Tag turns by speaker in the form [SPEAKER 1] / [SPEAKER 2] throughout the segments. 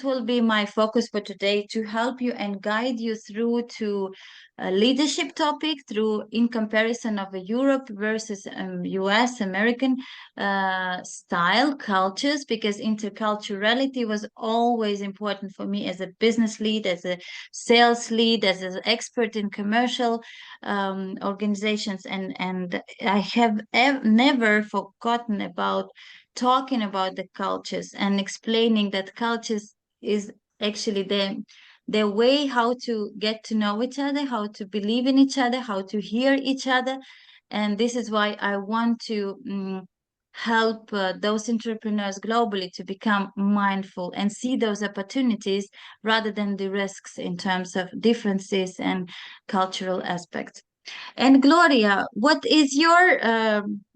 [SPEAKER 1] will be my focus for today to help you and guide you through to a leadership topic through in comparison of a Europe versus US American style cultures, because interculturality was always important for me as a business lead, as a sales lead, as an expert in commercial organizations, and I have never forgotten about talking about the cultures and explaining that cultures is actually the way how to get to know each other, how to believe in each other, how to hear each other. And this is why I want to help those entrepreneurs globally to become mindful and see those opportunities rather than the risks in terms of differences and cultural aspects. And Gloria, what is your,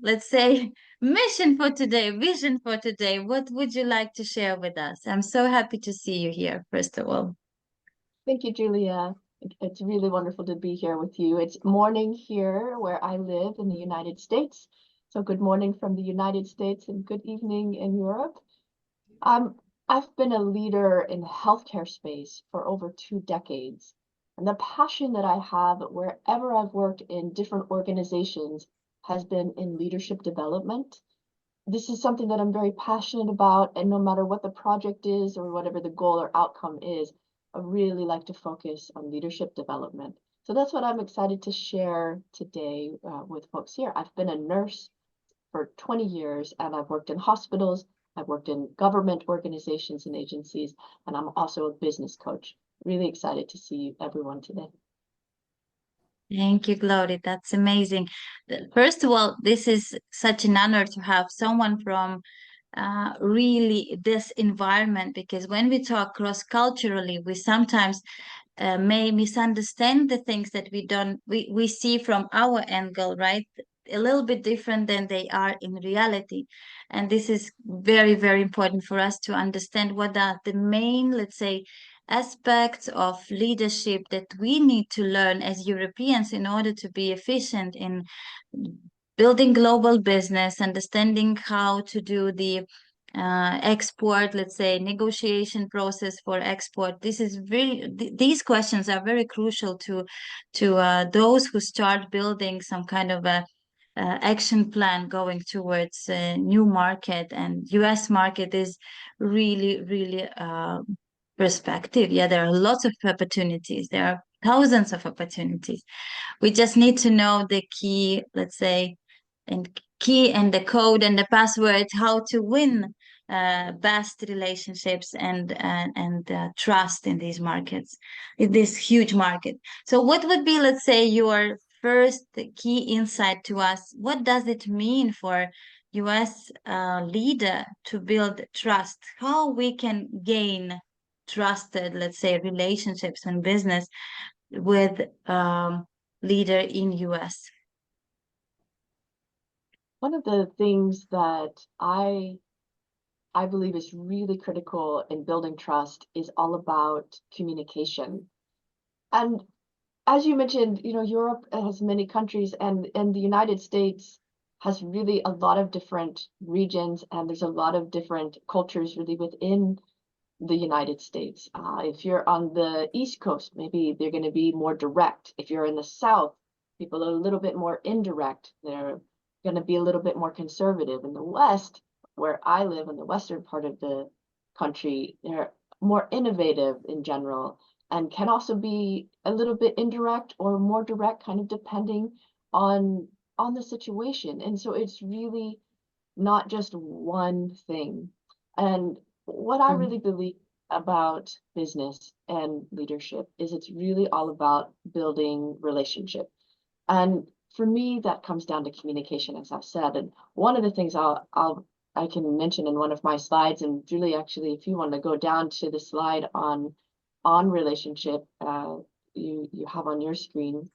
[SPEAKER 1] let's say, mission for today, vision for today? What would you like to share with us? I'm so happy to see you here, first of all.
[SPEAKER 2] Thank you, Julia. It's really wonderful to be here with you. It's morning here where I live in the United States. So good morning from the United States and good evening in Europe. I've been a leader in the healthcare space for over 2 decades. And the passion that I have wherever I've worked in different organizations has been in leadership development. This is something that I'm very passionate about, and no matter what the project is or whatever the goal or outcome is, I really like to focus on leadership development. So that's what I'm excited to share today with folks here. I've been a nurse for 20 years, and I've worked in hospitals, I've worked in government organizations and agencies, and I'm also a business coach. Really excited to see everyone today.
[SPEAKER 1] Thank you, Gloria. That's amazing. First of all, this is such an honor to have someone from really this environment, because when we talk cross-culturally, we sometimes may misunderstand the things that we see from our angle, right? A little bit different than they are in reality. And this is very, very important for us to understand what are the main, let's say, aspects of leadership that we need to learn as Europeans in order to be efficient in building global business, understanding how to do the export, let's say, negotiation process for export. This is really these questions are very crucial to those who start building some kind of a action plan going towards a new market. And US market is really, really perspective. Yeah, there are lots of opportunities. There are thousands of opportunities. We just need to know the key, let's say, and key and the code and the password, how to win best relationships and trust in these markets, in this huge market. So what would be, let's say, your first key insight to us? What does it mean for US leader to build trust? How we can gain trusted, let's say, relationships and business with leader in US?
[SPEAKER 2] One of the things that I believe is really critical in building trust is all about communication. And as you mentioned, Europe has many countries, and the United States has really a lot of different regions, and there's a lot of different cultures really within the United States. If you're on the East Coast, maybe they're going to be more direct. If you're in the South, people are a little bit more indirect. They're going to be a little bit more conservative. In the West, where I live in the western part of the country, they're more innovative in general and can also be a little bit indirect or more direct, kind of depending on the situation. And so it's really not just one thing. And what I really believe about business and leadership is it's really all about building relationship. And for me, that comes down to communication, as I've said. And one of the things I can mention in one of my slides, and Julie, actually, if you want to go down to the slide on relationship, you have on your screen.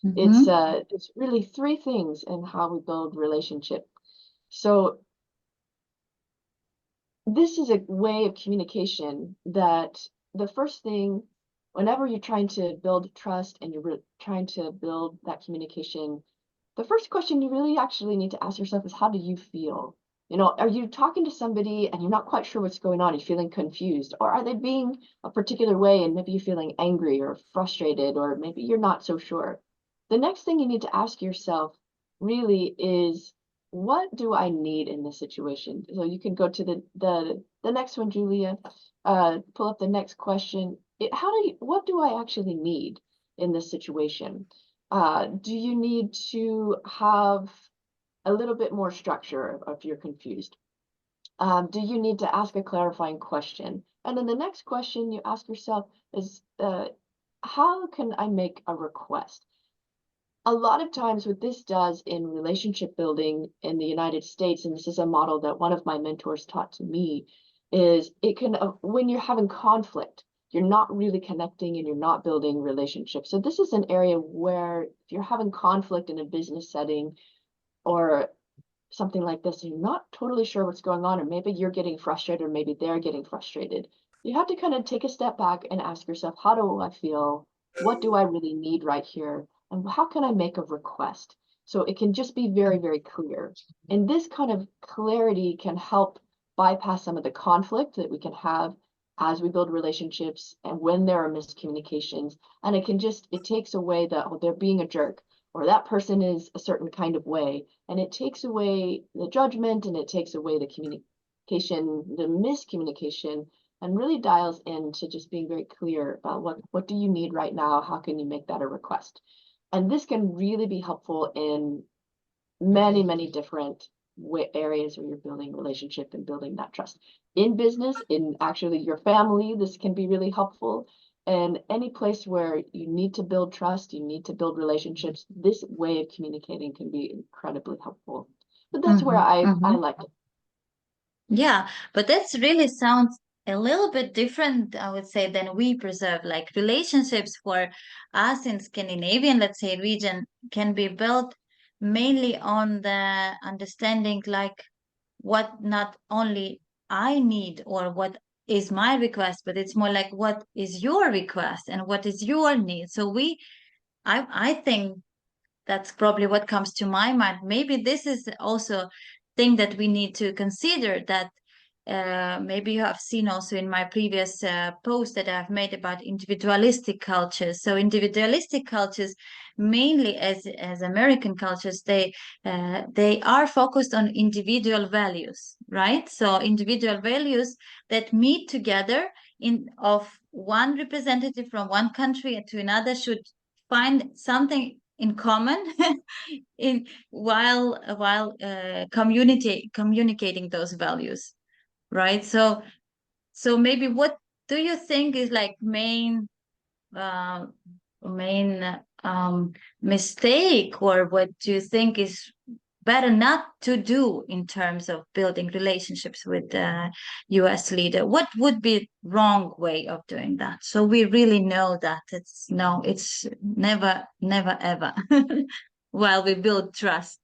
[SPEAKER 2] It's really 3 things in how we build relationship. So this is a way of communication that the first thing, whenever you're trying to build trust and you're trying to build that communication, the first question you really actually need to ask yourself is, how do you feel? Are you talking to somebody and you're not quite sure what's going on? You're feeling confused, or are they being a particular way and maybe you're feeling angry or frustrated, or maybe you're not so sure? The next thing you need to ask yourself really is, what do I need in this situation? So you can go to the next one, Julia. Pull up the next question. What do I actually need in this situation? Do you need to have a little bit more structure if you're confused? Do you need to ask a clarifying question? And then the next question you ask yourself is, how can I make a request? A lot of times what this does in relationship building in the United States, and this is a model that one of my mentors taught to me, is it can, when you're having conflict, you're not really connecting and you're not building relationships. So this is an area where if you're having conflict in a business setting or something like this, and you're not totally sure what's going on, or maybe you're getting frustrated, or maybe they're getting frustrated, you have to kind of take a step back and ask yourself, how do I feel? What do I really need right here? And how can I make a request? So it can just be very, very clear. And this kind of clarity can help bypass some of the conflict that we can have as we build relationships and when there are miscommunications. And it takes away the, oh, they're being a jerk, or that person is a certain kind of way. And it takes away the judgment, and it takes away the communication, the miscommunication, and really dials into just being very clear about what do you need right now? How can you make that a request? And this can really be helpful in many, many different areas where you're building relationship and building that trust. In business, in actually your family, this can be really helpful. And any place where you need to build trust, you need to build relationships, this way of communicating can be incredibly helpful. But that's where
[SPEAKER 1] Mm-hmm,
[SPEAKER 2] I
[SPEAKER 1] mm-hmm.
[SPEAKER 2] like it.
[SPEAKER 1] Yeah, but that's really sounds a little bit different, I would say, than we preserve. Like relationships for us in Scandinavian, let's say, region can be built mainly on the understanding like what not only I need or what is my request, but it's more like what is your request and what is your need. So I think that's probably what comes to my mind. Maybe this is also thing that we need to consider, that maybe you have seen also in my previous post that I've made about individualistic cultures. So individualistic cultures, mainly as American cultures, they are focused on individual values, right? So individual values that meet together in of one representative from one country to another should find something in common in while communicating those values, right? So maybe what do you think is like uh, main mistake, or what do you think is better not to do in terms of building relationships with the US leader? What would be wrong way of doing that? So we really know that it's never, never, ever while we build trust.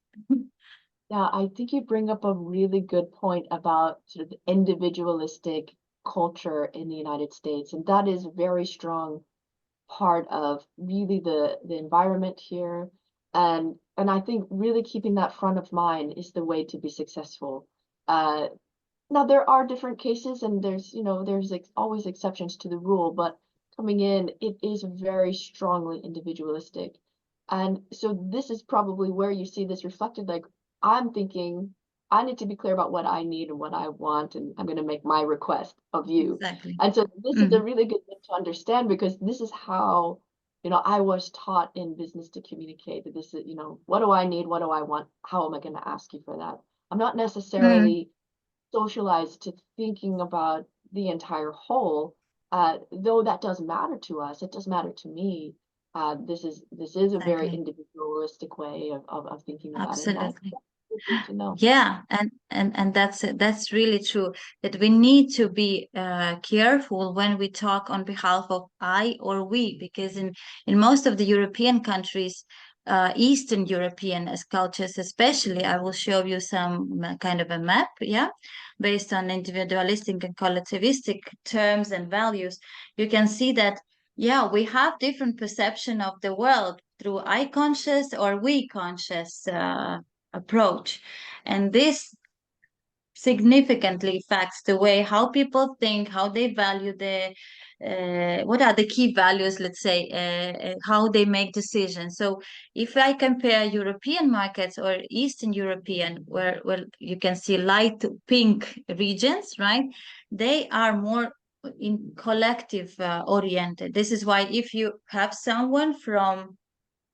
[SPEAKER 2] Yeah, I think you bring up a really good point about sort of the individualistic culture in the United States. And that is very strong part of really the environment here, and I think really keeping that front of mind is the way to be successful. Now there are different cases, and there's always exceptions to the rule, but coming in, it is very strongly individualistic. And so this is probably where you see this reflected. Like, I'm thinking I need to be clear about what I need and what I want, and I'm going to make my request of you.
[SPEAKER 1] Exactly.
[SPEAKER 2] And so this is a
[SPEAKER 1] Mhm.
[SPEAKER 2] really good thing to understand, because this is how, I was taught in business to communicate. That this is, what do I need? What do I want? How am I going to ask you for that? I'm not
[SPEAKER 1] Mm,
[SPEAKER 2] necessarily socialized to thinking about the entire whole, though that does matter to us. It does matter to me. This is a very
[SPEAKER 1] exactly.
[SPEAKER 2] individualistic way of thinking about it, and that's
[SPEAKER 1] Absolutely.
[SPEAKER 2] a good thing to know.
[SPEAKER 1] Yeah, and that's really true, that we need to be careful when we talk on behalf of I or we, because in most of the European countries, Eastern European as cultures especially, I will show you some kind of a map, yeah, based on individualistic and collectivistic terms and values. You can see that, yeah, we have different perception of the world through I conscious or we conscious approach. And this significantly affects the way how people think, how they value the what are the key values, let's say, how they make decisions. So if I compare European markets or Eastern European, where you can see light pink regions, right? They are more in collective oriented. This is why if you have someone from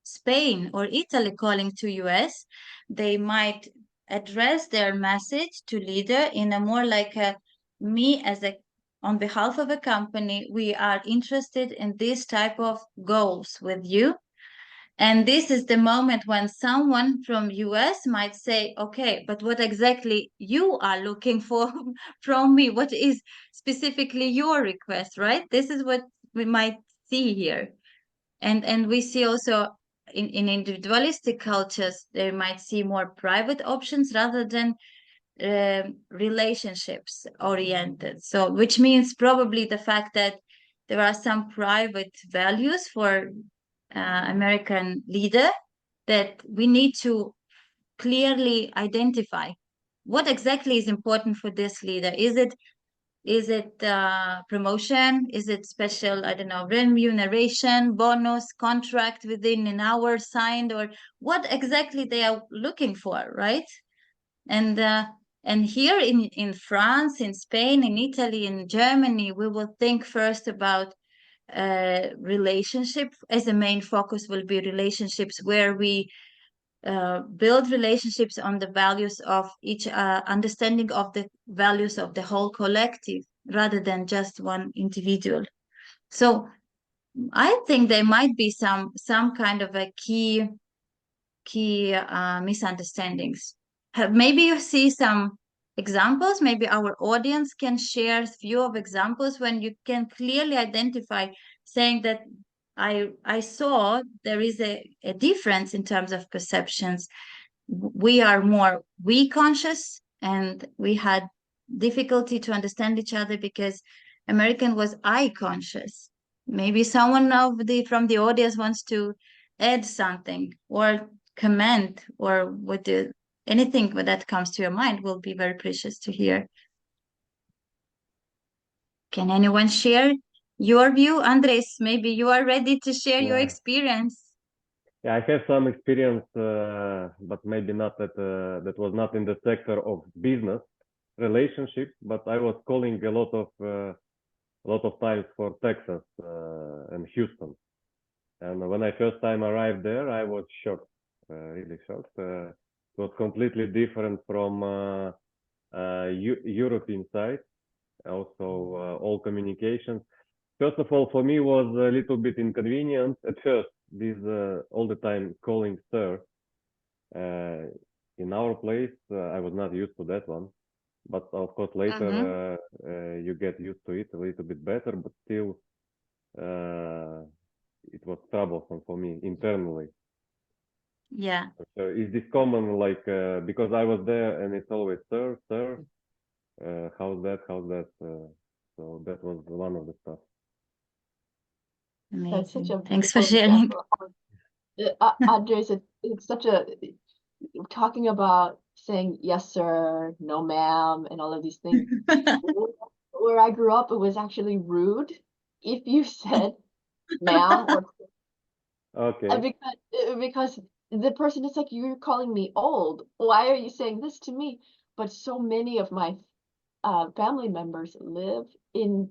[SPEAKER 1] Spain or Italy calling to US, they might address their message to leader in a more like a me as a on behalf of a company, we are interested in this type of goals with you. And this is the moment when someone from US might say, okay, but what exactly you are looking for from me? What is specifically your request, right? This is what we might see here. And we see also in individualistic cultures, they might see more private options rather than relationships oriented. So, which means probably the fact that there are some private values for American leader that we need to clearly identify. What exactly is important for this leader? Is it promotion? Is it special, I don't know, remuneration, bonus, contract within an hour signed, or what exactly they are looking for, right? And and here in France, in Spain, in Italy, in Germany, we will think first about relationship as a main focus will be relationships where we build relationships on the values of each understanding of the values of the whole collective rather than just one individual. So I think there might be some kind of a key misunderstandings. Maybe you see some examples. Maybe our audience can share a few of examples when you can clearly identify, saying that I saw there is a difference in terms of perceptions. We are more we conscious, and we had difficulty to understand each other because American was I conscious. Maybe someone of the from the audience wants to add something or comment, or what do anything that comes to your mind will be very precious to hear. Can anyone share your view? Andres, maybe you are ready to share your
[SPEAKER 3] Yeah,
[SPEAKER 1] experience.
[SPEAKER 3] yeah, I have some experience, but maybe not that was not in the sector of business relationship, but I was calling a lot of times for Texas and Houston. And when I first time arrived there, I was shocked, really shocked. It was completely different from European side. Also, all communications. First of all, for me was a little bit inconvenient at first. This all the time calling sir. Uh, in our place, I was not used to that one. But of course, later
[SPEAKER 1] Mm-hmm.
[SPEAKER 3] you get used to it a little bit better. But still, uh, it was troublesome for me internally.
[SPEAKER 1] Yeah.
[SPEAKER 3] So is this common? Like because I was there and it's always sir, sir. How's that? How's that? So that was one of the stuff.
[SPEAKER 2] That's such a
[SPEAKER 1] Amazing. Thanks for
[SPEAKER 2] beautiful
[SPEAKER 1] sharing.
[SPEAKER 2] example. Andres, it's such a talking about saying yes, sir, no, ma'am, and all of these things. Where I grew up, it was actually rude if you said ma'am or
[SPEAKER 3] Okay.
[SPEAKER 2] because the person is like, you're calling me old. Why are you saying this to me? But so many of my family members live in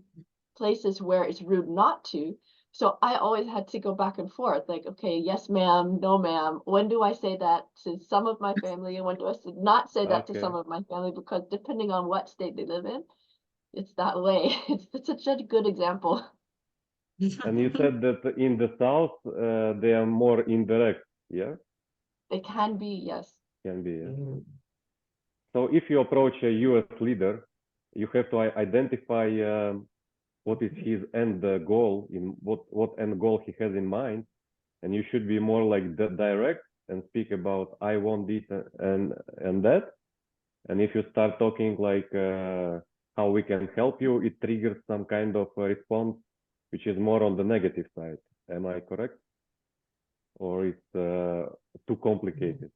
[SPEAKER 2] places where it's rude not to. So I always had to go back and forth, like, okay, yes, ma'am, no, ma'am. When do I say that to some of my family, and when do I not say that to some
[SPEAKER 3] Okay.
[SPEAKER 2] of my family? Because depending on what state they live in, it's that way. It's such a good example.
[SPEAKER 3] And you said that in the south they are more indirect. Yeah,
[SPEAKER 2] They can be, yes.
[SPEAKER 3] can be. Yeah. So if you approach a U.S. leader, you have to identify what is his end goal, in what end goal he has in mind, and you should be more like direct and speak about I want this and that. And if you start talking like how we can help you, it triggers some kind of response which is more on the negative side. Am I correct? Or it's too complicated?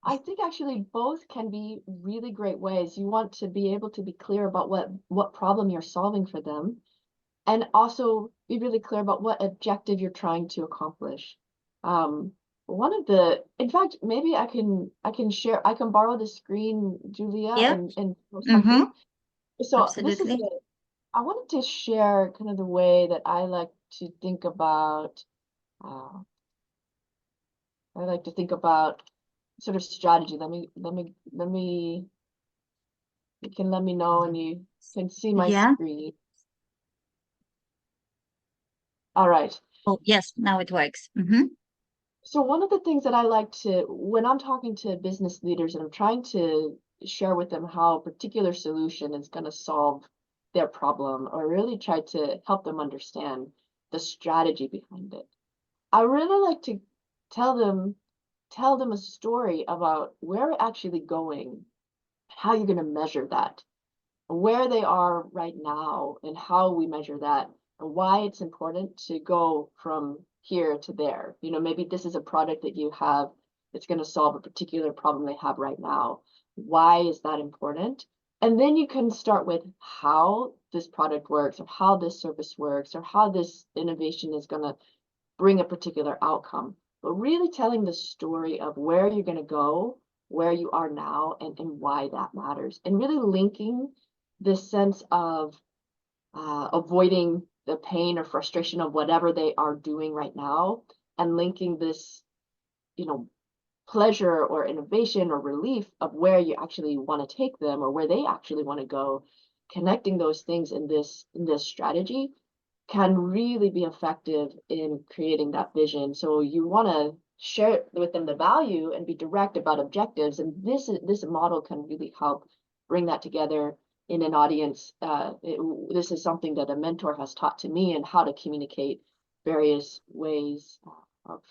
[SPEAKER 2] I think actually both can be really great ways. You want to be able to be clear about what problem you're solving for them, and also be really clear about what objective you're trying to accomplish. One of the, in fact, maybe I can share, I can borrow the screen, Julia,
[SPEAKER 1] Yeah.
[SPEAKER 2] and post
[SPEAKER 1] Mm-hmm.
[SPEAKER 2] something. So this is
[SPEAKER 1] Absolutely.
[SPEAKER 2] I wanted to share kind of the way that I like to think about. Uh, I like to think about sort of strategy. You can let me know and you can see my
[SPEAKER 1] Yeah.
[SPEAKER 2] screen. All right.
[SPEAKER 1] Oh, yes, now it works. Mm-hmm.
[SPEAKER 2] So one of the things that I like to, when I'm talking to business leaders and I'm trying to share with them how a particular solution is going to solve their problem, or really try to help them understand the strategy behind it, I really like to tell them a story about where we're actually going, how you're going to measure that, where they are right now and how we measure that, and why it's important to go from here to there. You know, maybe this is a product that you have that's going to solve a particular problem they have right now. Why is that important? And then you can start with how this product works, or how this service works, or how this innovation is going to bring a particular outcome. But really telling the story of where you're going to go, where you are now, and why that matters, and really linking this sense of avoiding the pain or frustration of whatever they are doing right now, and linking this, you know, pleasure or innovation or relief of where you actually want to take them, or where they actually want to go. Connecting those things in this strategy can really be effective in creating that vision. So you want to share with them the value and be direct about objectives. And this model can really help bring that together in an audience. This is something that a mentor has taught to me, and how to communicate various ways of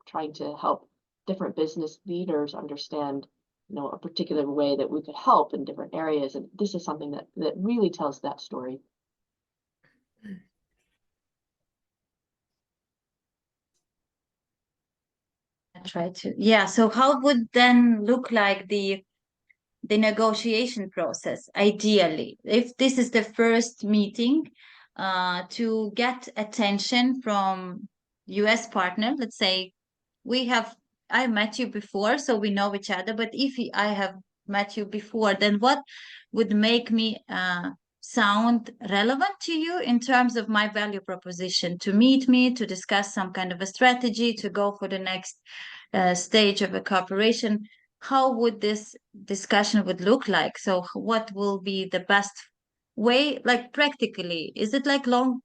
[SPEAKER 2] trying to help different business leaders understand a particular way that we could help in different areas. And this is something that really tells that story.
[SPEAKER 1] I try to. Yeah. So how would then look like the negotiation process, ideally, if this is the first meeting to get attention from US partner? Let's say I met you before, so we know each other, but if I have met you before, then what would make me sound relevant to you in terms of my value proposition, to meet me, to discuss some kind of a strategy, to go for the next stage of a cooperation? How would this discussion would look like? So what will be the best way, like practically? Is it like long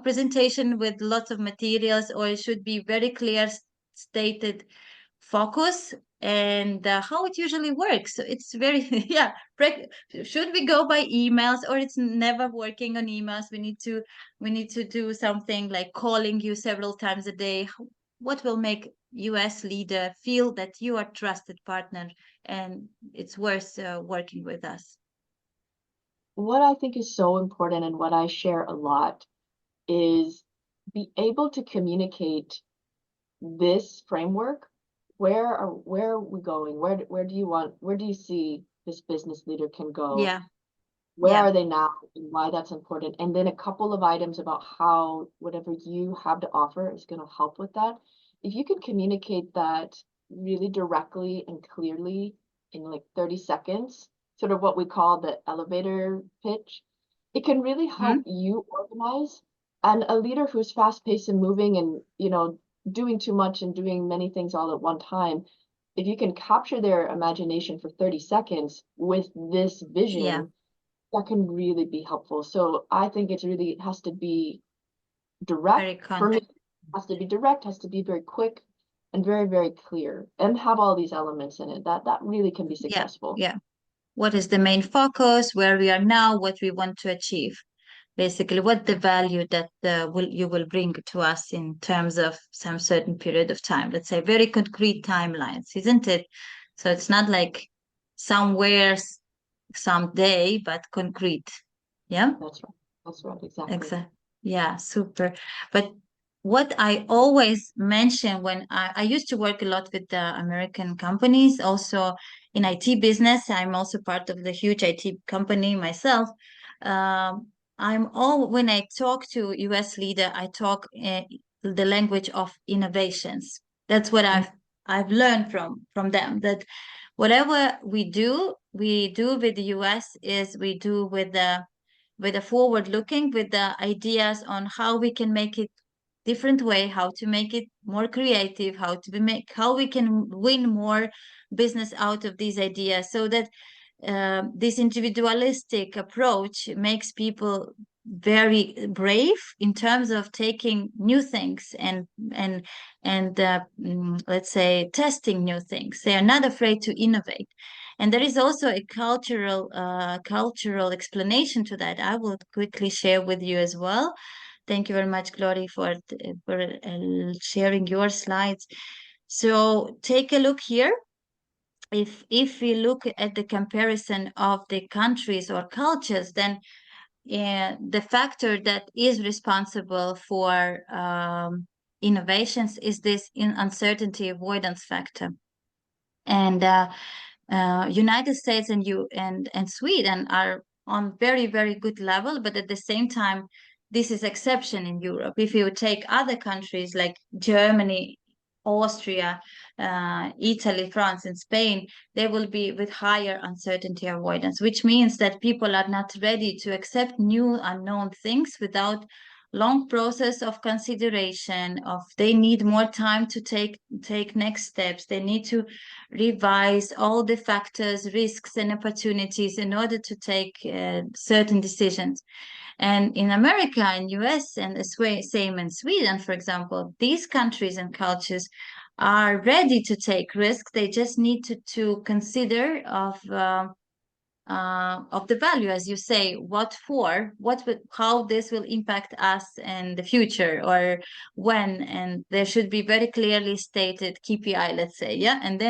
[SPEAKER 1] presentation with lots of materials, or it should be very clear stated focus? And how it usually works? So it's very yeah. Should we go by emails, or it's never working on emails? We need to do something like calling you several times a day. What will make US leader feel that you are trusted partner and it's worth working with us?
[SPEAKER 2] What I think is so important, and what I share a lot, is be able to communicate this framework. Where are we going? Where do you see this business leader can go?
[SPEAKER 1] Yeah,
[SPEAKER 2] Where
[SPEAKER 1] yeah,
[SPEAKER 2] are they now, and why that's important? And then a couple of items about how whatever you have to offer is going to help with that. If you can communicate that really directly and clearly in like 30 seconds, sort of what we call the elevator pitch, it can really help
[SPEAKER 1] hmm,
[SPEAKER 2] you organize. And a leader who's fast paced and moving, and doing too much and doing many things all at one time, if you can capture their imagination for 30 seconds with this
[SPEAKER 1] yeah.
[SPEAKER 2] vision, that can really be helpful. So I think it has to be direct
[SPEAKER 1] Very
[SPEAKER 2] for me.
[SPEAKER 1] con.
[SPEAKER 2] Has to be direct, has to be very quick and very, very clear, and have all these elements in it. That really can be
[SPEAKER 1] Yeah,
[SPEAKER 2] successful.
[SPEAKER 1] yeah. What is the main focus? Where we are now? What we want to achieve? Basically, what the value that you will bring to us in terms of some certain period of time. Let's say very concrete timelines, isn't it? So it's not like somewhere, someday, but concrete. Yeah,
[SPEAKER 2] That's right. That's right. Exactly.
[SPEAKER 1] exactly. Yeah, super. But what I always mention when I used to work a lot with the American companies, also in IT business. I'm also part of the huge IT company myself. When I talk to US leader, I talk the language of innovations. That's what I've learned from them. That whatever we do with the US is we do with the forward looking, with the ideas on how we can make it different way, how to make it more creative, how we can win more business out of these ideas, so that this individualistic approach makes people very brave in terms of taking new things and let's say testing new things. They are not afraid to innovate. And there is also a cultural explanation to that. I will quickly share with you as well. Thank you very much, Glory, for sharing your slides. So take a look here. If we look at the comparison of the countries or cultures, then the factor that is responsible for innovations is this uncertainty avoidance factor. And United States and Sweden are on very good level, but at the same time, this is exception in Europe. If you take other countries like Germany, Austria, Italy, France, and Spain, they will be with higher uncertainty avoidance, which means that people are not ready to accept new unknown things without long process of consideration. They need more time to take next steps. They need to revise all the factors, risks, and opportunities in order to take certain decisions. And in America and US and the same in Sweden, for example, these countries and cultures are ready to take risks. They just need to consider of the value, as you say, how this will impact us in the future, or when, and there should be very clearly stated KPI, let's say, yeah, and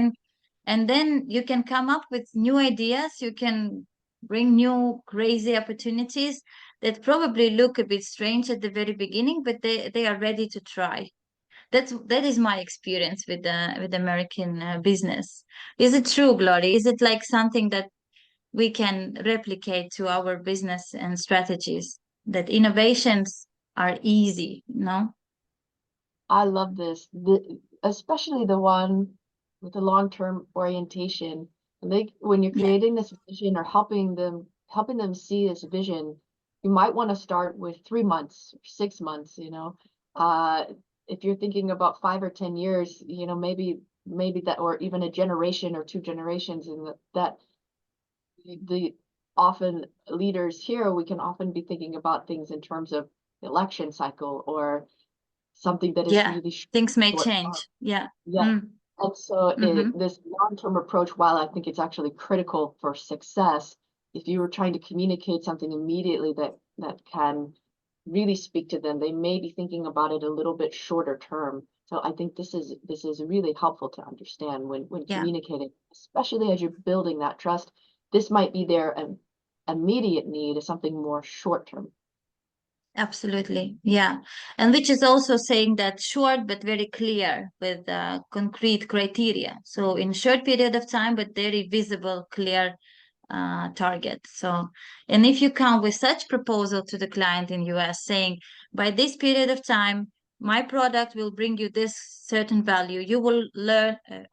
[SPEAKER 1] then you can come up with new ideas. You can bring new crazy opportunities that probably look a bit strange at the very beginning, but they are ready to try. That is my experience with American business. Is it true, Glory? Is it like something that we can replicate to our business and strategies, that innovations are easy, no?
[SPEAKER 2] I love this, especially the one with the long-term orientation. And when you're
[SPEAKER 1] Yeah,
[SPEAKER 2] creating this vision or helping them see this vision, you might want to start with 3 months, 6 months, if you're thinking about 5 or 10 years, maybe that, or even a generation or two generations, and that the often leaders here, we can often be thinking about things in terms of election cycle or something that is
[SPEAKER 1] yeah,
[SPEAKER 2] really
[SPEAKER 1] things may
[SPEAKER 2] short term.
[SPEAKER 1] change. Yeah.
[SPEAKER 2] Yeah.
[SPEAKER 1] Mm.
[SPEAKER 2] And so
[SPEAKER 1] Mm-hmm.
[SPEAKER 2] this long-term approach, while I think it's actually critical for success, if you were trying to communicate something immediately that can really speak to them, they may be thinking about it a little bit shorter term. So I think this is really helpful to understand when
[SPEAKER 1] Yeah.
[SPEAKER 2] communicating, especially as you're building that trust. This might be their immediate need is something more short term.
[SPEAKER 1] Absolutely. Yeah. And which is also saying that short but very clear with concrete criteria. So in short period of time, but very visible, clear target. So, and if you come with such proposal to the client in US saying, by this period of time, my product will bring you this certain value, you will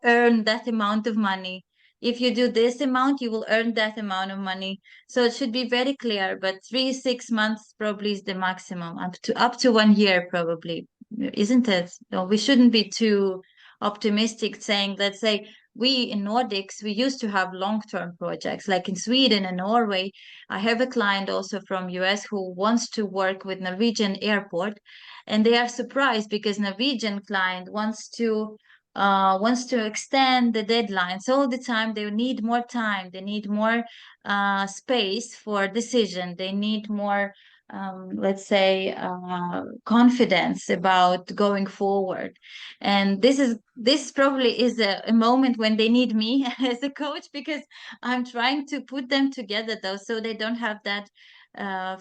[SPEAKER 1] earn that amount of money. If you do this amount, you will earn that amount of money. So it should be very clear, but 3 6 months probably is the maximum, up to 1 year probably, isn't it? No, we shouldn't be too optimistic saying, let's say, we in Nordics, we used to have long-term projects, like in Sweden and Norway. I have a client also from US who wants to work with Norwegian airport, and they are surprised because Norwegian client wants to extend the deadlines all the time. They need more time. They need more space for decision. They need more, let's say, confidence about going forward. And this probably is a moment when they need me as a coach, because I'm trying to put them together though, so they don't have that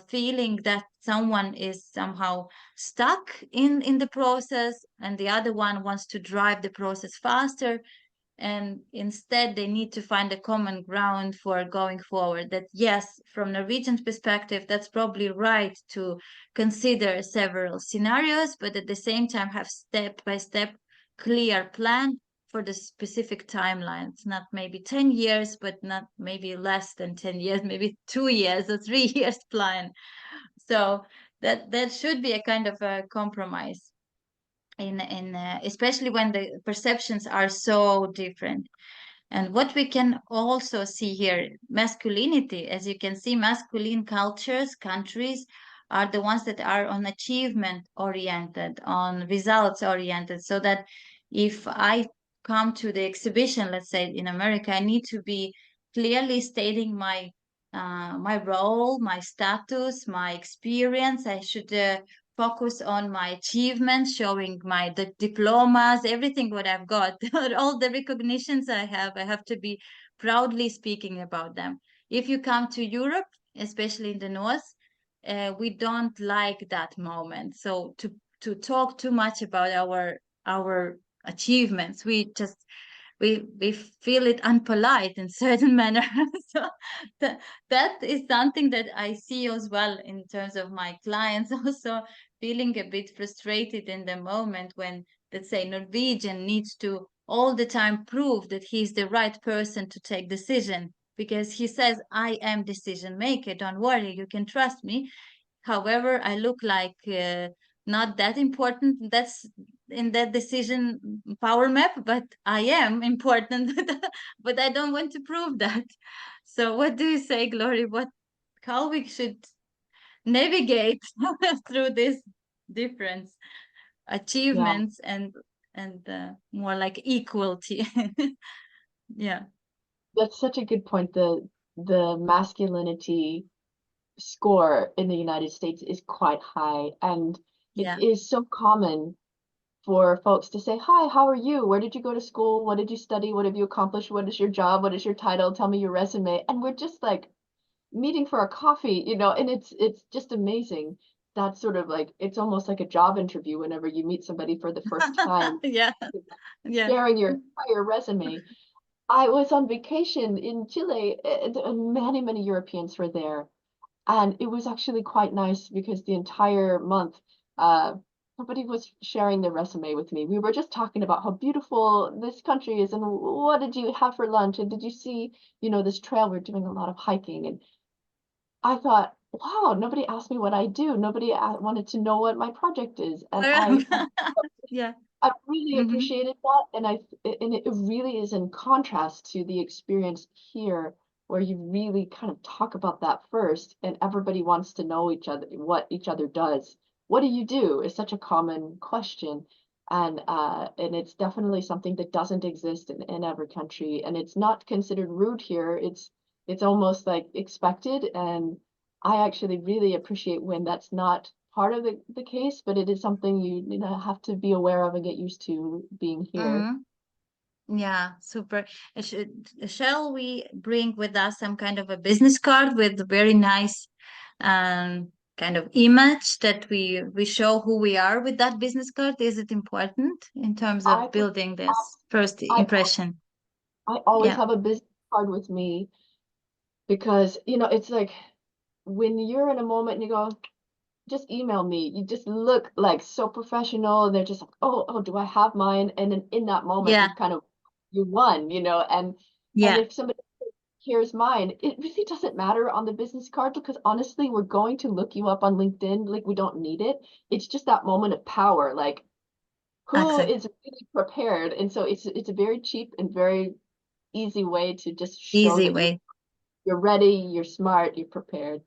[SPEAKER 1] feeling that someone is somehow stuck in the process and the other one wants to drive the process faster, and instead they need to find a common ground for going forward. That yes, from Norwegian perspective, that's probably right to consider several scenarios, but at the same time have step by step clear plan for the specific timelines, not maybe 10 years, but not maybe less than 10 years, maybe 2 years or 3 years plan. So that should be a kind of a compromise in especially when the perceptions are so different. And what we can also see here, masculinity, as you can see, masculine cultures, countries are the ones that are on achievement oriented, on results oriented. So that if I come to the exhibition, let's say in America, I need to be clearly stating my role, my status, my experience. I should focus on my achievements, showing my diplomas, everything what I've got, all the recognitions I have to be proudly speaking about them. If you come to Europe, especially in the north, we don't like that moment. So to talk too much about our achievements, we feel it unpolite in certain manner. So that is something that I see as well in terms of my clients, also feeling a bit frustrated in the moment when, let's say, Norwegian needs to all the time prove that he's the right person to take decision, because he says, I am decision maker, don't worry, you can trust me. However, I look like not that important. That's in that decision power map, but I am important. But I don't want to prove that. So, what do you say, Glory? How we should navigate through this difference,
[SPEAKER 2] Yeah,
[SPEAKER 1] achievements and more like equality? Yeah,
[SPEAKER 2] that's such a good point. The masculinity score in the United States is quite high, and it
[SPEAKER 1] yeah,
[SPEAKER 2] is so common for folks to say, "Hi, how are you? Where did you go to school? What did you study? What have you accomplished? What is your job? What is your title? Tell me your resume." And we're just like meeting for a coffee, and it's just amazing. That's sort of like it's almost like a job interview whenever you meet somebody for the first time,
[SPEAKER 1] yeah, yeah.
[SPEAKER 2] sharing your entire resume. I was on vacation in Chile, and many, many Europeans were there. And it was actually quite nice because the entire month, uh, somebody was sharing their resume with me. We were just talking about how beautiful this country is and what did you have for lunch and did you see, this trail? We're doing a lot of hiking. And I thought, wow, nobody asked me what I do. Nobody wanted to know what my project is. And
[SPEAKER 1] Yeah.
[SPEAKER 2] I really
[SPEAKER 1] Hmm.
[SPEAKER 2] appreciated that, and it really is in contrast to the experience here, where you really kind of talk about that first, and everybody wants to know what each other does. What do you do is such a common question, and it's definitely something that doesn't exist in every country, and it's not considered rude here. It's almost like expected, and I actually really appreciate when that's not part of the case, but it is something you have to be aware of and get used to being here.
[SPEAKER 1] Hmm. Yeah, super. Shall we bring with us some kind of a business card with a very nice kind of image that we show who we are with that business card? Is it important in terms
[SPEAKER 2] I
[SPEAKER 1] of
[SPEAKER 2] would
[SPEAKER 1] building this
[SPEAKER 2] abs-
[SPEAKER 1] first
[SPEAKER 2] I
[SPEAKER 1] impression?
[SPEAKER 2] I always
[SPEAKER 1] Yeah.
[SPEAKER 2] have a business card with me because it's like when you're in a moment and you go, just email me. You just look like so professional. They're just like, oh, do I have mine? And then in that moment,
[SPEAKER 1] Yeah.
[SPEAKER 2] you won, and
[SPEAKER 1] Yeah.
[SPEAKER 2] if somebody here's mine. It really doesn't matter on the business card because honestly, we're going to look you up on LinkedIn. Like we don't need it. It's just that moment of power. Like who
[SPEAKER 1] Exactly.
[SPEAKER 2] is really prepared? And so it's a very cheap and very easy way to just show
[SPEAKER 1] Easy
[SPEAKER 2] that you're
[SPEAKER 1] way.
[SPEAKER 2] you're ready, you're smart, you're prepared.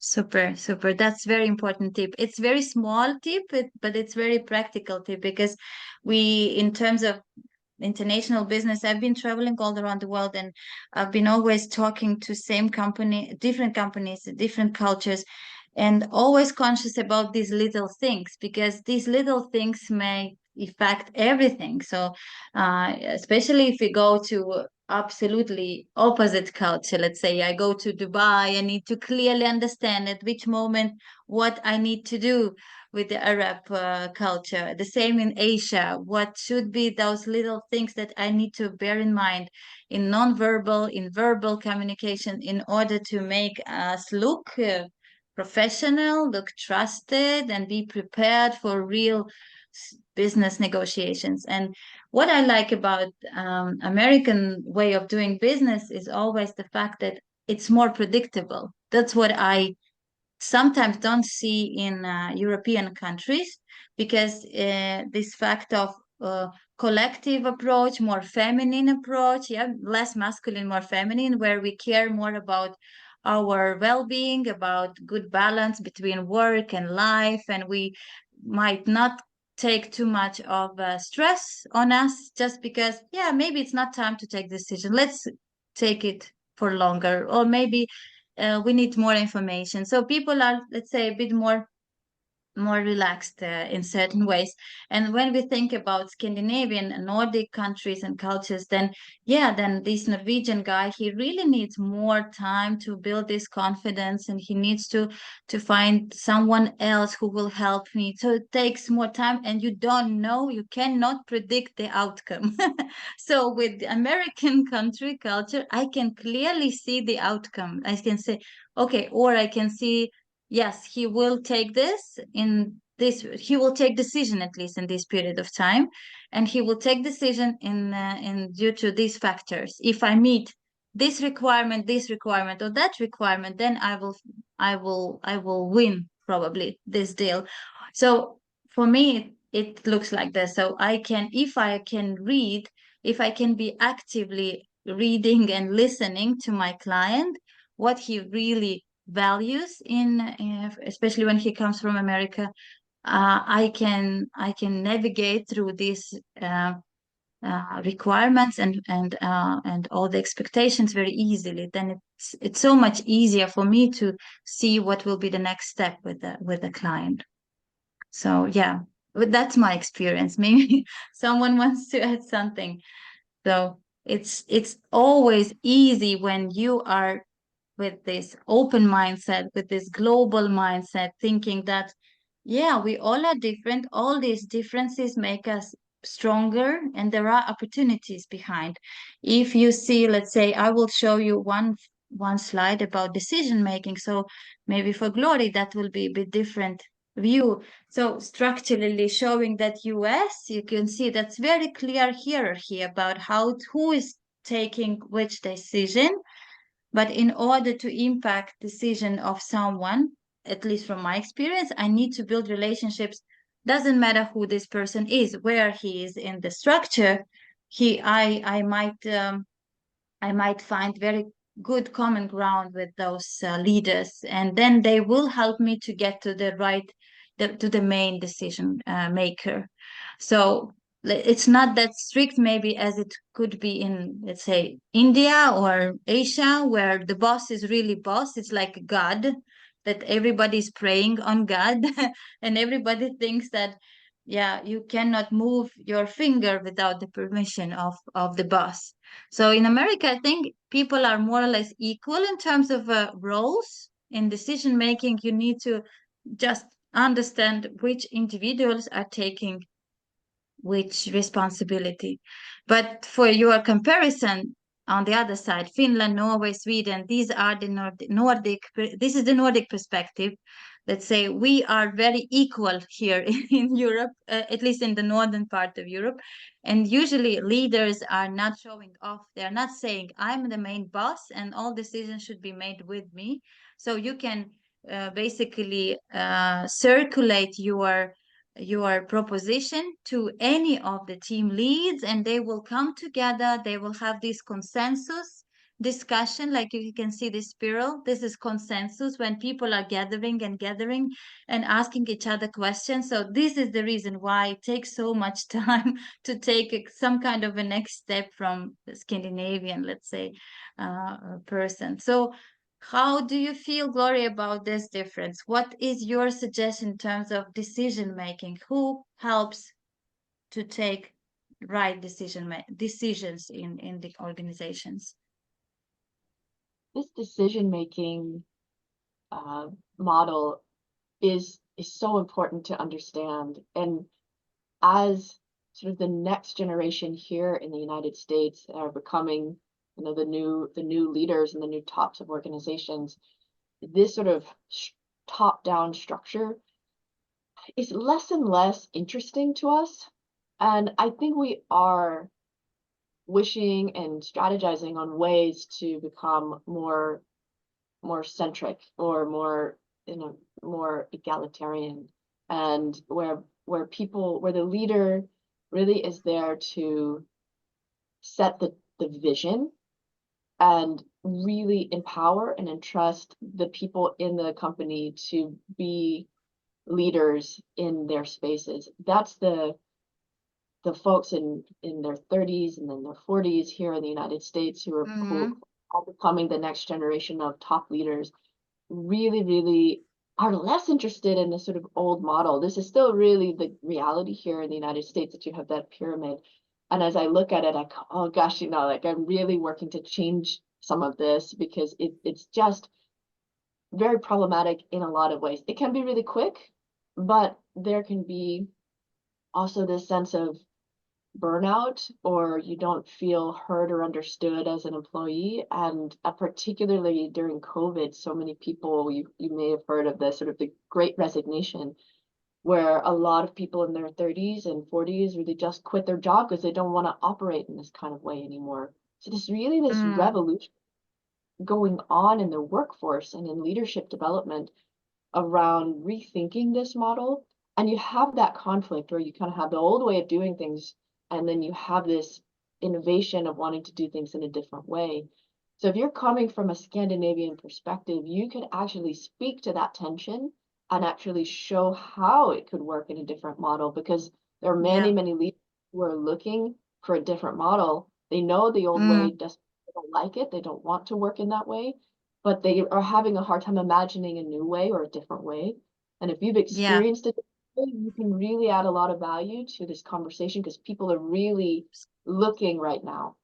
[SPEAKER 1] Super, super. That's very important tip. It's very small tip, but it's very practical tip because in terms of international business, I've been traveling all around the world and I've been always talking to same company, different companies, different cultures, and always conscious about these little things because these little things may affect everything. So, especially if you go to absolutely opposite culture. Let's say I go to Dubai, I need to clearly understand at which moment what I need to do with the Arab culture. The same in Asia. What should be those little things that I need to bear in mind in non-verbal, in verbal communication in order to make us look professional, look trusted, and be prepared for real business negotiations. And what I like about American way of doing business is always the fact that it's more predictable. That's what I sometimes don't see in European countries, because this fact of collective approach, more feminine approach, yeah, less masculine, more feminine, where we care more about our well-being, about good balance between work and life, and we might not take too much of stress on us just because, yeah, maybe it's not time to take decision. Let's take it for longer, or maybe we need more information. So people are, let's say, a bit more relaxed in certain ways. And when we think about Scandinavian and Nordic countries and cultures, then yeah, then this Norwegian guy, he really needs more time to build this confidence, and he needs to find someone else who will help me. So it takes more time, and you don't know, you cannot predict the outcome. So with the American country culture, I can clearly see the outcome. I can say, okay, or I can see, yes, he will take this in this, he will take decision at least in this period of time, and he will take decision in due to these factors. If I meet this requirement or that requirement, then I will win probably this deal. So for me it looks like this. So I can, if I can read, if I can be actively reading and listening to my client, what he really values in especially when he comes from America, I can navigate through these requirements and all the expectations very easily. Then it's so much easier for me to see what will be the next step with the client. So yeah, but that's my experience. Maybe someone wants to add something. So it's always easy when you are with this open mindset, with this global mindset, thinking that, yeah, we all are different. All these differences make us stronger, and there are opportunities behind. If you see, let's say, I will show you one slide about decision making. So maybe for Glory, that will be a bit different view. So structurally showing that US, you can see that's very clear hierarchy about who is taking which decision. But in order to impact decision of someone, at least from my experience, I need to build relationships. Doesn't matter who this person is, where he is in the structure. I might find very good common ground with those leaders, and then they will help me to get to the main decision maker. So it's not that strict maybe as it could be in, let's say, India or Asia, where the boss is really boss. It's like God, that everybody's praying on God, and everybody thinks that, yeah, you cannot move your finger without the permission of the boss. So in America, I think people are more or less equal in terms of roles. In decision making, you need to just understand which individuals are taking which responsibility. But for your comparison, on the other side, Finland, Norway, Sweden, these are the Nordic, this is the Nordic perspective. Let's say we are very equal here in Europe, at least in the northern part of Europe. And usually leaders are not showing off. They're not saying, I'm the main boss and all decisions should be made with me. So you can basically circulate your proposition to any of the team leads, and they will come together. They will have this consensus discussion, like you can see this spiral. This is consensus when people are gathering and asking each other questions. So this is the reason why it takes so much time to take some kind of a next step from the Scandinavian, let's say, person. So how do you feel, Gloria, about this difference? What is your suggestion in terms of decision making? Who helps to take right decisions in the organizations.
[SPEAKER 2] This decision-making model is so important to understand. And as sort of the next generation here in the United States are becoming, you know, the new leaders and the new tops of organizations, this sort of top-down structure is less and less interesting to us. And I think we are wishing and strategizing on ways to become more centric or more, you know, more egalitarian, and where the leader really is there to set the vision and really empower and entrust the people in the company to be leaders in their spaces. That's the folks in their 30s and then their 40s here in the United States who are becoming the next generation of top leaders, really are less interested in this sort of old model. This is still really the reality here in the United States, that you have that pyramid. And as I look at it, I go, oh gosh, you know, like I'm really working to change some of this, because it's just very problematic in a lot of ways. It can be really quick, but there can be also this sense of burnout, or you don't feel heard or understood as an employee. And particularly during COVID, so many people, you may have heard of the sort of the Great Resignation, where a lot of people in their 30s and 40s really just quit their job because they don't want to operate in this kind of way anymore. So there's really this revolution going on in the workforce and in leadership development around rethinking this model. And you have that conflict where you kind of have the old way of doing things, and then you have this innovation of wanting to do things in a different way. So if you're coming from a Scandinavian perspective, you can actually speak to that tension and actually show how it could work in a different model, because there are many leaders who are looking for a different model. They know the old way doesn't, they don't like it, they don't want to work in that way, but they are having a hard time imagining a new way or a different way. And if you've experienced it, you can really add a lot of value to this conversation, because people are really looking right now.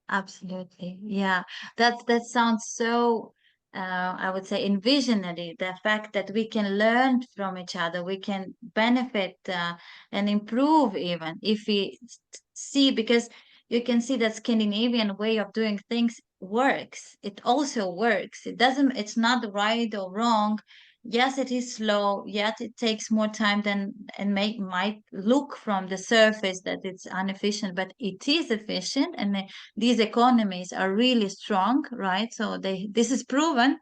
[SPEAKER 1] Absolutely. Yeah. That sounds so I would say envisionary, the fact that we can learn from each other, we can benefit and improve even if we see, because you can see that Scandinavian way of doing things works. It also works. It's not right or wrong. Yes, it is slow, yet it takes more time than might look from the surface that it's inefficient, but it is efficient, and these economies are really strong, right? So this is proven.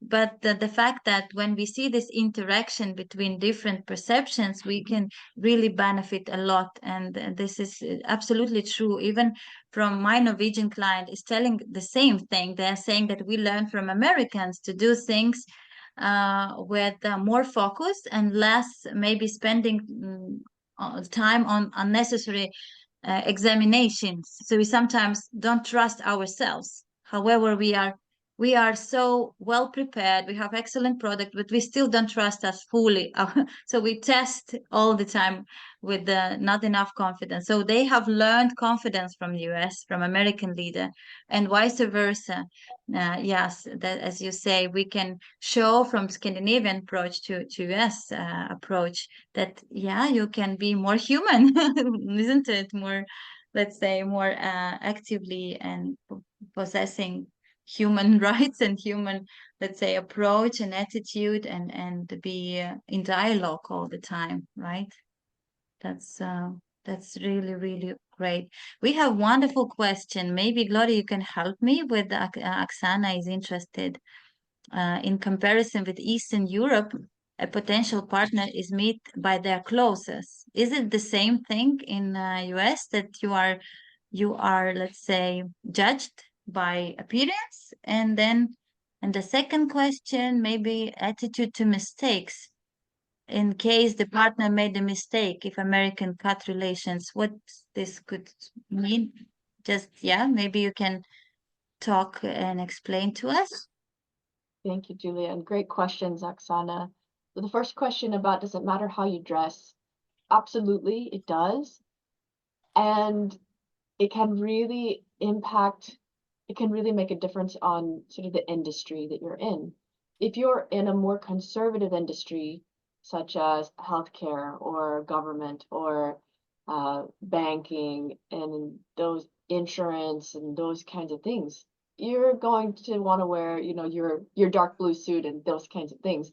[SPEAKER 1] But the fact that when we see this interaction between different perceptions, we can really benefit a lot. And this is absolutely true. Even from my Norwegian client is telling the same thing. They're saying that we learn from Americans to do things with more focus and less maybe spending time on unnecessary examinations. So we sometimes don't trust ourselves. However, we are so well prepared. We have excellent product, but we still don't trust us fully. So we test all the time with not enough confidence. So they have learned confidence from the US, from American leader, and vice versa. Yes, that as you say, we can show from Scandinavian approach to US approach that yeah, you can be more human, isn't it? More, let's say, more actively and possessing human rights and human, let's say, approach and attitude, and be in dialogue all the time, right? That's really really great. We have wonderful question. Maybe Gloria, you can help me with Oksana is interested. In comparison with Eastern Europe, a potential partner is met by their closest. Is it the same thing in US, that you are, let's say, judged by appearance? And the second question, maybe attitude to mistakes. In case the partner made a mistake, if American cut relations, what this could mean? Just, yeah, maybe you can talk and explain to us.
[SPEAKER 2] Thank you, Julia, and great questions, Oksana. So the first question about, does it matter how you dress? Absolutely, it does. And it can really make a difference on sort of the industry that you're in. If you're in a more conservative industry, such as healthcare or government or banking and those insurance and those kinds of things, you're going to want to wear, your dark blue suit and those kinds of things.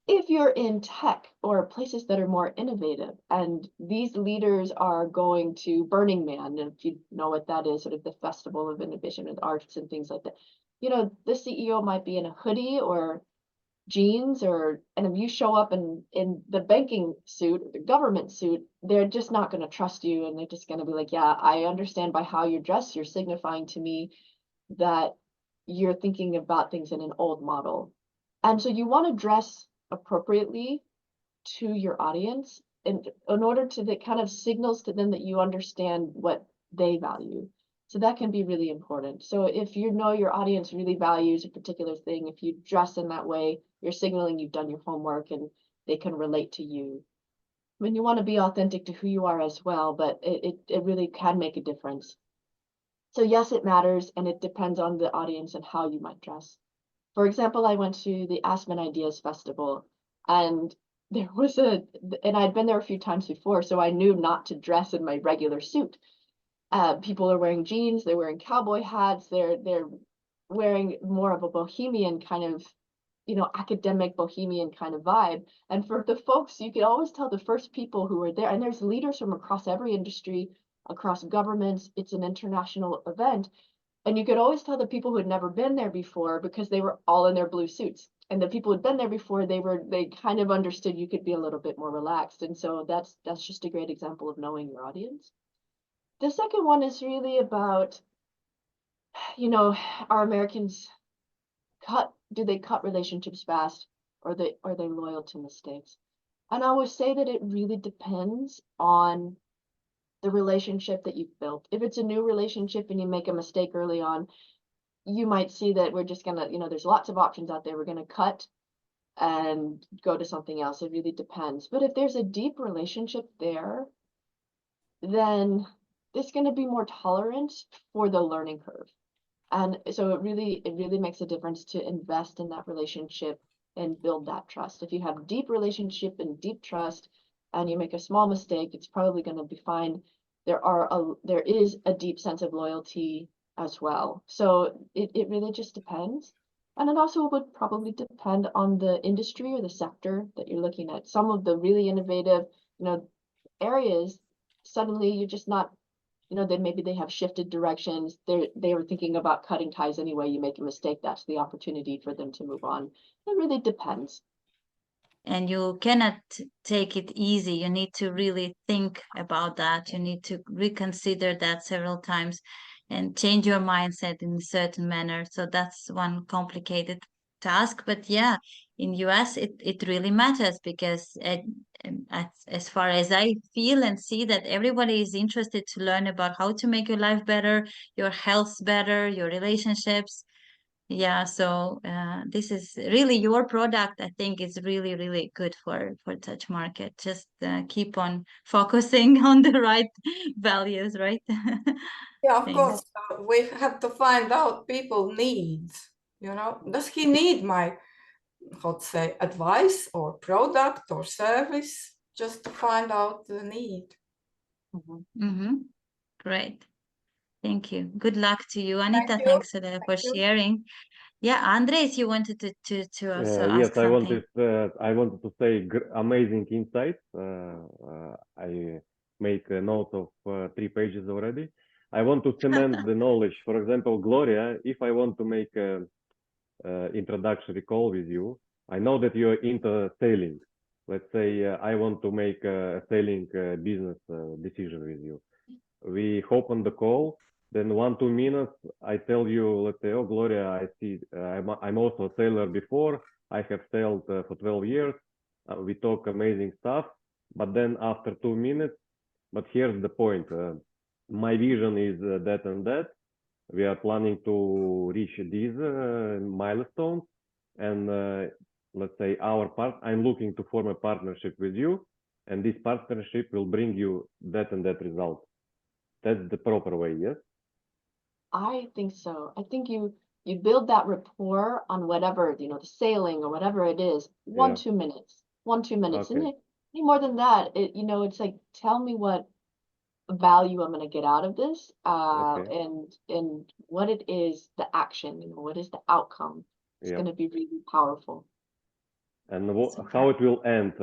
[SPEAKER 2] If you're in tech or places that are more innovative, and these leaders are going to Burning Man, if you know what that is, sort of the festival of innovation and arts and things like that, the CEO might be in a hoodie or jeans, and if you show up in the banking suit or the government suit, they're just not going to trust you, and they're just going to be like, yeah, I understand by how you're dressed, you're signifying to me that you're thinking about things in an old model. And so you want to dress appropriately to your audience, and in order to that kind of signals to them that you understand what they value. So that can be really important. So if you know your audience really values a particular thing, if you dress in that way, you're signaling you've done your homework and they can relate to you. I mean, you want to be authentic to who you are as well, but it really can make a difference. So yes, it matters, and it depends on the audience and how you might dress. For example, I went to the Aspen Ideas Festival, and and I'd been there a few times before, so I knew not to dress in my regular suit. People are wearing jeans, they're wearing cowboy hats, they're wearing more of a bohemian kind of, academic bohemian kind of vibe. And for the folks, you could always tell the first people who were there, and there's leaders from across every industry, across governments, it's an international event. And you could always tell the people who had never been there before because they were all in their blue suits. And the people who'd been there before, they kind of understood you could be a little bit more relaxed. And so that's just a great example of knowing your audience. The second one is really about, are Americans do they cut relationships fast, or are they loyal to mistakes? And I would say that it really depends on the relationship that you've built. If it's a new relationship and you make a mistake early on, you might see that we're just gonna, there's lots of options out there. We're gonna cut and go to something else. It really depends. But if there's a deep relationship there, then there's gonna be more tolerance for the learning curve. And so it really makes a difference to invest in that relationship and build that trust. If you have deep relationship and deep trust and you make a small mistake, it's probably going to be fine. There is a deep sense of loyalty as well. So it really just depends. And it also would probably depend on the industry or the sector that you're looking at. Some of the really innovative, areas, suddenly you're just not, then maybe they have shifted directions. They were thinking about cutting ties anyway. You make a mistake, that's the opportunity for them to move on. It really depends.
[SPEAKER 1] And you cannot take it easy. You need to really think about that. You need to reconsider that several times and change your mindset in a certain manner. So that's one complicated task. But yeah, in US, it really matters because as far as I feel and see that everybody is interested to learn about how to make your life better, your health better, your relationships. Yeah, so this is really your product. I think is really, really good for Dutch market. Just keep on focusing on the right values, right?
[SPEAKER 4] Yeah, of
[SPEAKER 1] Thanks.
[SPEAKER 4] course. We have to find out people needs. Does he need my, how to say, advice or product or service? Just to find out the need.
[SPEAKER 1] Great. Thank you. Good luck to you, Anita.
[SPEAKER 4] Thank you.
[SPEAKER 1] Thanks for
[SPEAKER 4] Thank you.
[SPEAKER 1] sharing. Yeah, Andres, you wanted to also
[SPEAKER 3] Yes,
[SPEAKER 1] ask something.
[SPEAKER 3] I wanted to say amazing insights. I make a note of 3 pages already. I want to cement the knowledge. For example, Gloria, if I want to make a introductory call with you, I know that you're into sailing. Let's say I want to make a sailing business decision with you. We hop on the call, then 1-2 minutes, I tell you, let's say, oh, Gloria, I see, I'm also a sailor before. I have sailed for 12 years. We talk amazing stuff. But then after 2 minutes, but here's the point. My vision is that and that. We are planning to reach these milestones. And let's say I'm looking to form a partnership with you. And this partnership will bring you that and that result. That's the proper way, yes?
[SPEAKER 2] I think so. I think you build that rapport on whatever, the sailing or whatever it is,
[SPEAKER 3] Yeah.
[SPEAKER 2] 2 minutes. 2 minutes. And
[SPEAKER 3] Okay.
[SPEAKER 2] any more than that, it's like, tell me what value I'm gonna get out of this,
[SPEAKER 3] Okay.
[SPEAKER 2] and what it is, the action, what is the outcome. It's
[SPEAKER 3] Yeah.
[SPEAKER 2] gonna be really powerful.
[SPEAKER 3] And
[SPEAKER 1] Super.
[SPEAKER 3] how it will end?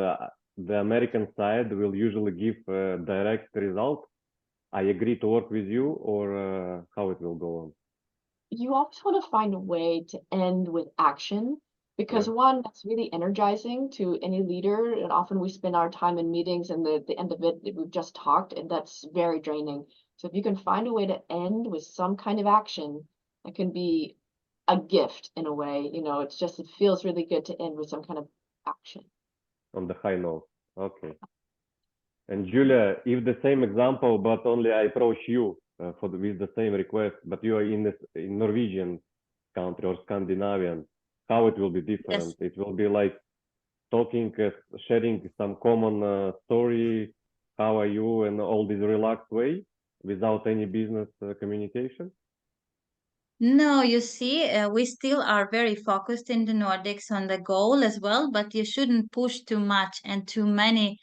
[SPEAKER 3] The American side will usually give a direct result. I agree to work with you, or how it will go on?
[SPEAKER 2] You always want to find a way to end with action because
[SPEAKER 3] Yeah.
[SPEAKER 2] one, that's really energizing to any leader. And often we spend our time in meetings and the end of it, we've just talked, and that's very draining. So if you can find a way to end with some kind of action, that can be a gift in a way. It feels really good to end with some kind of action.
[SPEAKER 3] On the high note. Okay. And Julia, if the same example, but only I approach you with the same request, but you are in Norwegian country or Scandinavian, how it will be different?
[SPEAKER 1] Yes.
[SPEAKER 3] It will be like talking, sharing some common story. How are you? And all this relaxed way without any business communication.
[SPEAKER 1] No, you see, we still are very focused in the Nordics on the goal as well, but you shouldn't push too much and too many,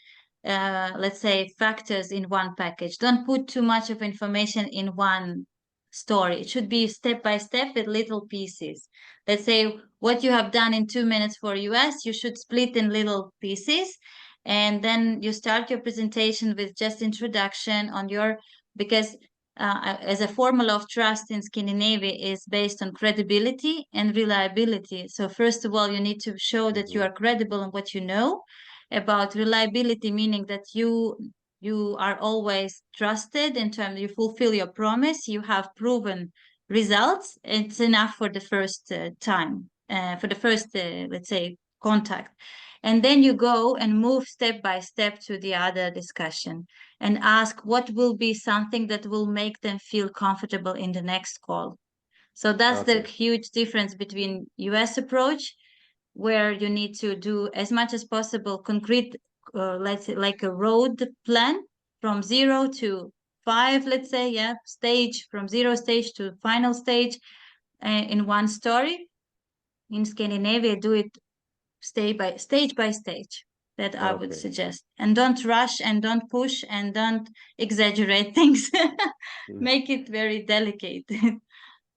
[SPEAKER 1] let's say, factors in one package. Don't put too much of information in one story. It should be step by step with little pieces. Let's say what you have done in 2 minutes for US, you should split in little pieces. And then you start your presentation with just introduction on your, because as a formula of trust in Scandinavia is based on credibility and reliability. So first of all, you need to show that you are credible in what you know. About reliability, meaning that you are always trusted in terms you fulfill your promise, you have proven results. It's enough for the first time, for the first, let's say, contact. And then you go and move step by step to the other discussion and ask what will be something that will make them feel comfortable in the next call. So that's the
[SPEAKER 3] Okay.
[SPEAKER 1] huge difference between US approach, where you need to do as much as possible concrete, let's say like a road plan from 0 to 5, let's say, yeah, stage from 0 stage to final stage in one story. In Scandinavia, do it stage by stage. That I would
[SPEAKER 3] Okay.
[SPEAKER 1] suggest. And don't rush and don't push and don't exaggerate things. Make it very delicate.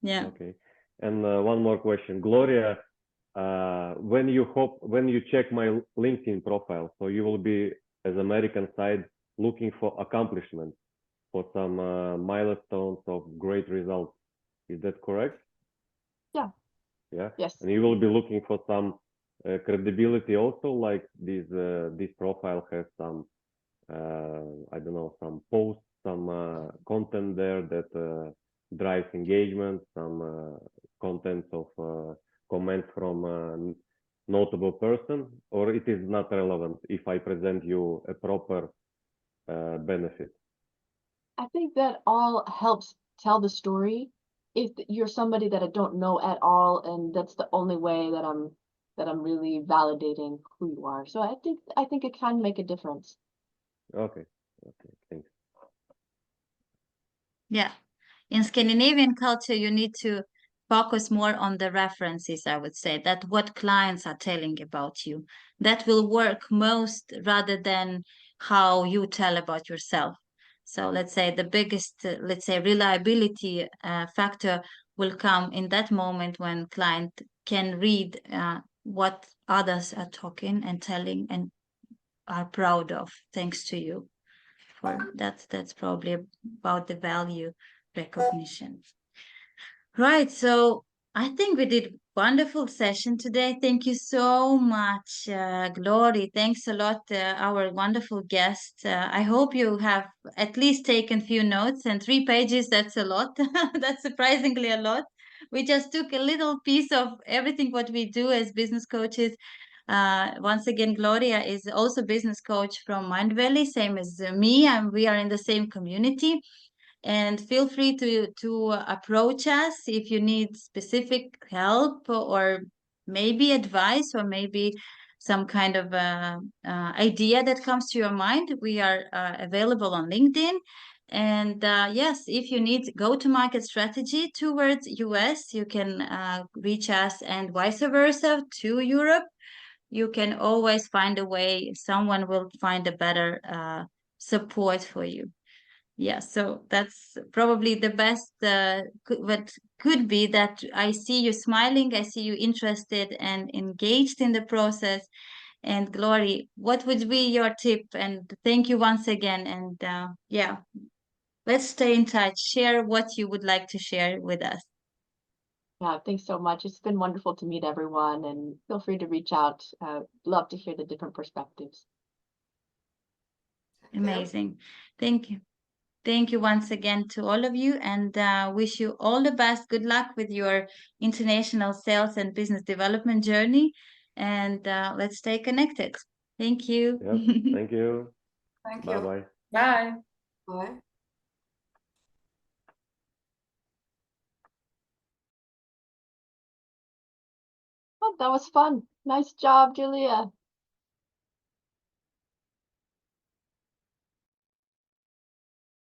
[SPEAKER 1] Yeah.
[SPEAKER 3] Okay. And one more question, Gloria. When you check my LinkedIn profile, so you will be as American side looking for accomplishments, for some milestones of great results. Is that correct?
[SPEAKER 2] Yeah.
[SPEAKER 3] Yeah.
[SPEAKER 2] Yes.
[SPEAKER 3] And you will be looking for some credibility also, like this profile has some I don't know, some posts, some content there that drives engagement, some content of comments from a notable person, or it is not relevant if I present you a proper benefit.
[SPEAKER 2] I think that all helps tell the story. If you're somebody that I don't know at all, and that's the only way that I'm really validating who you are. So I think it can make a difference.
[SPEAKER 3] Okay. Okay. Thanks.
[SPEAKER 1] Yeah. In Scandinavian culture, you need to focus more on the references, I would say, that what clients are telling about you. That will work most rather than how you tell about yourself. So let's say the biggest, let's say, reliability factor will come in that moment when client can read what others are talking and telling and are proud of, thanks to you. For that's probably about the value recognition. Right. So I think we did wonderful session today. Thank you so much, Glory. Thanks a lot, our wonderful guest. I hope you have at least taken few notes, and 3 pages, that's a lot. That's surprisingly a lot. We just took a little piece of everything what we do as business coaches. Once again, Gloria is also business coach from Mind Valley, same as me, and we are in the same community. And feel free to approach us if you need specific help or maybe advice or maybe some kind of idea that comes to your mind. We are available on LinkedIn. And yes, if you need go-to-market strategy towards US, you can reach us, and vice versa to Europe. You can always find a way. Someone will find a better support for you. Yeah, so that's probably the best. What could be that I see you smiling, I see you interested and engaged in the process. And Glory, what would be your tip? And thank you once again. And yeah, let's stay in touch. Share what you would like to share with us.
[SPEAKER 2] Yeah, thanks so much. It's been wonderful to meet everyone, and feel free to reach out. Love to hear the different perspectives.
[SPEAKER 1] Amazing. Thank you. Thank you once again to all of you, and wish you all the best. Good luck with your international sales and business development journey. And let's stay connected. Thank you.
[SPEAKER 3] Yeah, thank you.
[SPEAKER 4] Thank
[SPEAKER 3] Bye
[SPEAKER 4] you.
[SPEAKER 3] bye.
[SPEAKER 5] Bye.
[SPEAKER 4] Bye.
[SPEAKER 2] Oh, that was fun. Nice job, Julia.